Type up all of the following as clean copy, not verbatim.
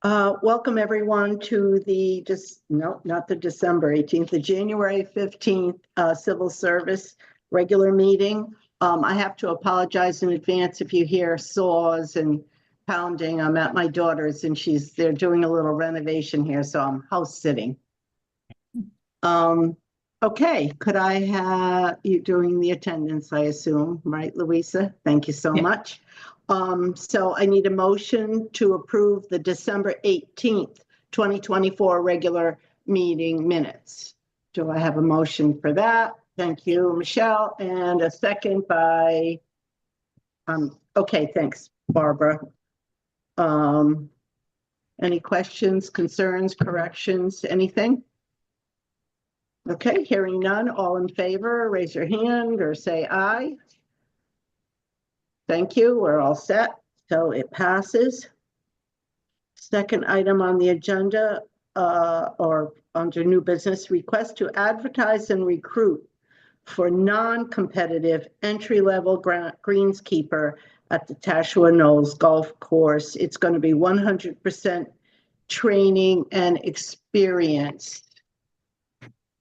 Welcome everyone to the no, not the December 18th, the January 15th Civil Service regular meeting. I have to apologize in advance if you hear saws and pounding. I'm at my daughter's and they're doing a little renovation here, so I'm house sitting. Okay, could I have you doing the attendance, I assume, right, Louisa? Thank you so much. So I need a motion to approve the December 18th, 2024 regular meeting minutes. Do I have a motion for that? Thank you, Michelle, and a second by, okay, thanks, Barbara. Any questions, concerns, corrections, anything? Okay, hearing none, all in favor, raise your hand or say aye. Thank you, we're all set, so it passes. Second item on the agenda, or under new business, request to advertise and recruit for non-competitive entry-level greenskeeper at the Tashua Knolls Golf Course. It's going to be 100% training and experience.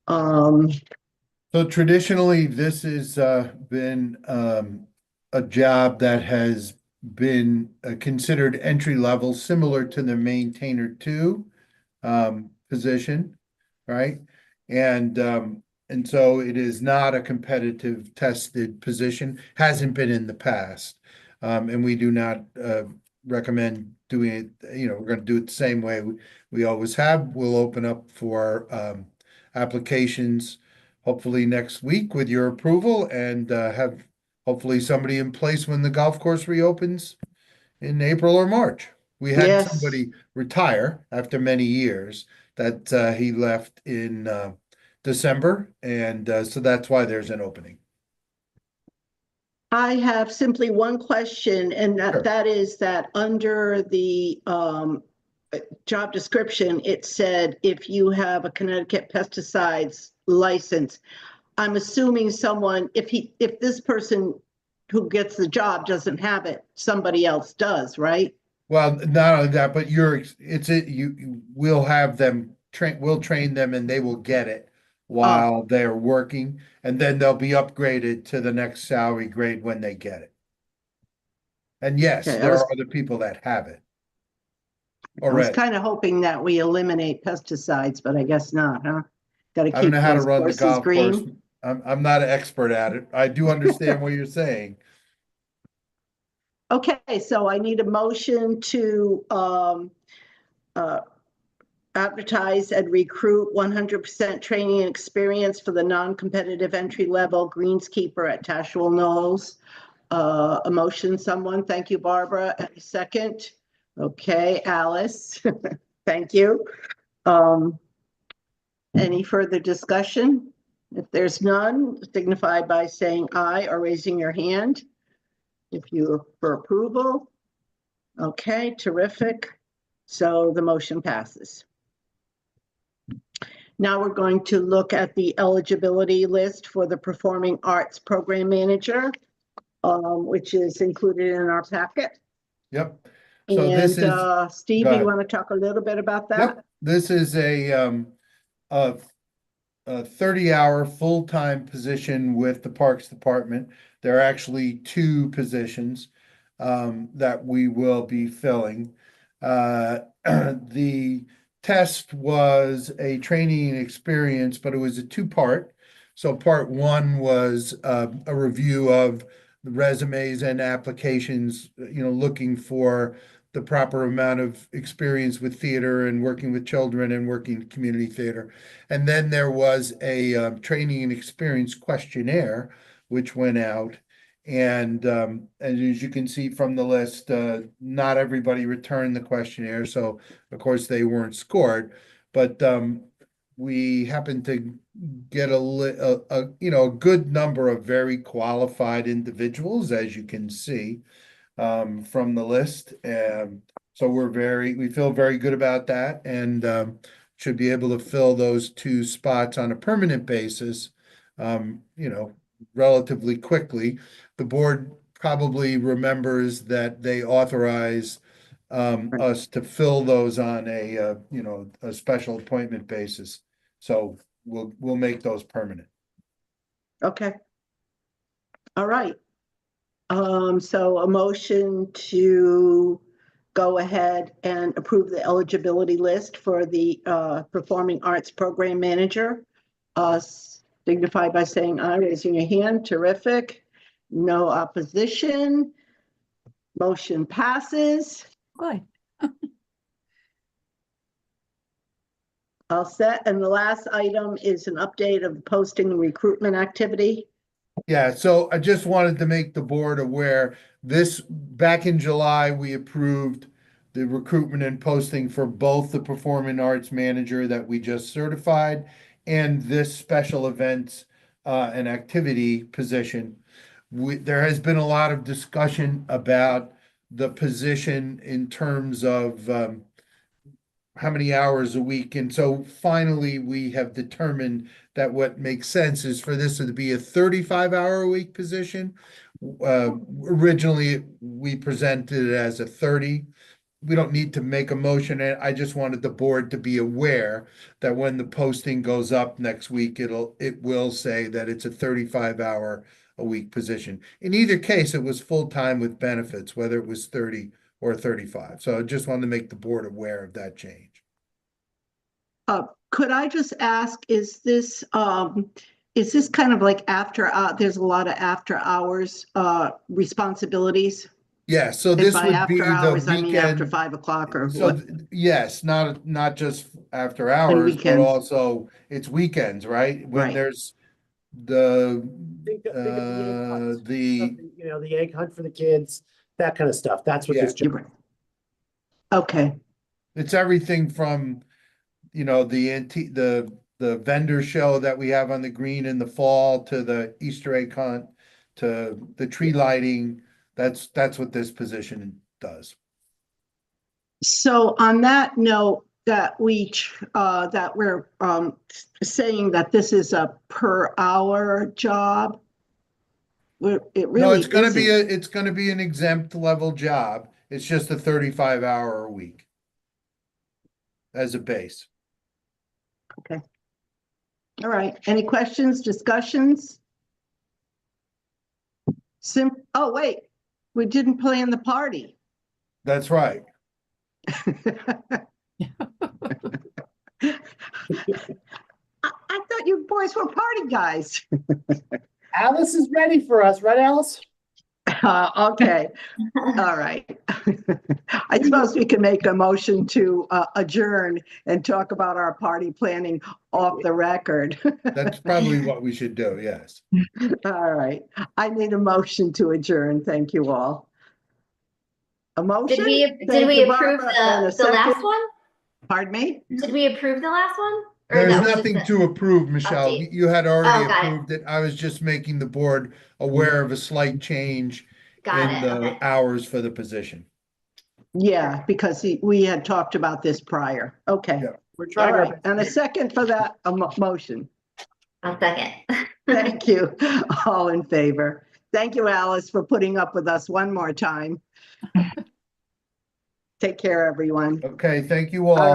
So traditionally, this has been a job that has been considered entry level, similar to the maintainer two position, right? And so it is not a competitive tested position, hasn't been in the past. And we do not recommend doing it, we're going to do it the same way we always have. We'll open up for applications hopefully next week with your approval and have hopefully somebody in place when the golf course reopens in April or March. We had somebody retire after many years that he left in December, and so that's why there's an opening. I have simply one question, and that is that under the job description, it said if you have a Connecticut pesticides license. I'm assuming if this person who gets the job doesn't have it, somebody else does, right? Well, not only that, but you will have them we'll train them and they will get it while they're working, and then they'll be upgraded to the next salary grade when they get it. And yes, there are other people that have it already. I was kind of hoping that we eliminate pesticides, but I guess not, huh? Got to keep I don't know how to those run the courses golf course. green. I'm not an expert at it. I do understand what you're saying. Okay, so I need a motion to advertise and recruit 100% training and experience for the non-competitive entry-level greenskeeper at Tashua Knolls. A motion, someone? Thank you, Barbara. And a second? Okay, Alice. Thank you. Any further discussion? If there's none, signify by saying aye or raising your hand. If you're for approval. Okay, terrific. So the motion passes. Now we're going to look at the eligibility list for the Performing Arts Program Manager, which is included in our packet. Yep. So this is Steve, you want to talk a little bit about that? Yep. This is a 30-hour full-time position with the Parks Department. There are actually two positions that we will be filling. The test was a training experience, but it was a two-part. So part one was a review of the resumes and applications, looking for the proper amount of experience with theater and working with children and working community theater. And then there was a training and experience questionnaire, which went out. And as you can see from the list, not everybody returned the questionnaire. So, of course, they weren't scored. But we happened to get a good number of very qualified individuals, as you can see from the list. So we feel very good about that, and should be able to fill those two spots on a permanent basis, relatively quickly. The board probably remembers that they authorize Right. us to fill those on a, a special appointment basis. So we'll make those permanent. Okay. All right. So a motion to go ahead and approve the eligibility list for the Performing Arts Program Manager. Signify by saying aye, raising your hand. Terrific. No opposition. Motion passes. Good. All set. And the last item is an update of the posting and recruitment activity. Yeah, so I just wanted to make the board aware, back in July, we approved the recruitment and posting for both the performing arts manager that we just certified and this special events and activity position. There has been a lot of discussion about the position in terms of how many hours a week. And so finally, we have determined that what makes sense is for this to be a 35-hour-a-week position. Originally, we presented it as a 30. We don't need to make a motion. I just wanted the board to be aware that when the posting goes up next week, it will say that it's a 35-hour-a-week position. In either case, it was full-time with benefits, whether it was 30 or 35. So I just wanted to make the board aware of that change. Could I just ask, is this kind of like there's a lot of after hours responsibilities? Yeah, so And this by would be after the hours, I mean after weekend. 5 o'clock or So what? yes, not just after hours, but weekends. also it's weekends, right? When Right. there's the Think of the egg hunt, the the egg hunt for the kids, that kind of stuff. That's what this. Yeah. You're right. Okay, it's everything from the vendor show that we have on the green in the fall to the Easter egg hunt to the tree lighting. That's what this position does. so on that note, that we're saying that this is a per hour job. It No, really it's gonna be isn't. it's gonna be an exempt level job. It's just a 35-hour a week as a base. All right, any questions, discussions? Oh, wait, we didn't plan the party. That's right. I thought you boys were party guys. Alice is ready for us, right, Alice? Okay, all right. I suppose we can make a motion to adjourn and talk about our party planning off the record. That's probably what we should do, yes. All right, I need a motion to adjourn. Thank you all. A motion? Did we Thank you, approve Barbara, and a the last second. one? Pardon me? Did we approve the last one? Or There's that was just nothing the- to approve, Michelle. update. You had already Oh, got it. approved it. I was just making the board aware of a slight change Got in it, the okay. hours for the position. Yeah, because we had talked about this prior. Okay. Yeah. We're All trying our right, and a second for that motion. I'll second. Thank you. All in favor. Thank you, Alice, for putting up with us one more time. Take care, everyone. Okay, thank you All all. right.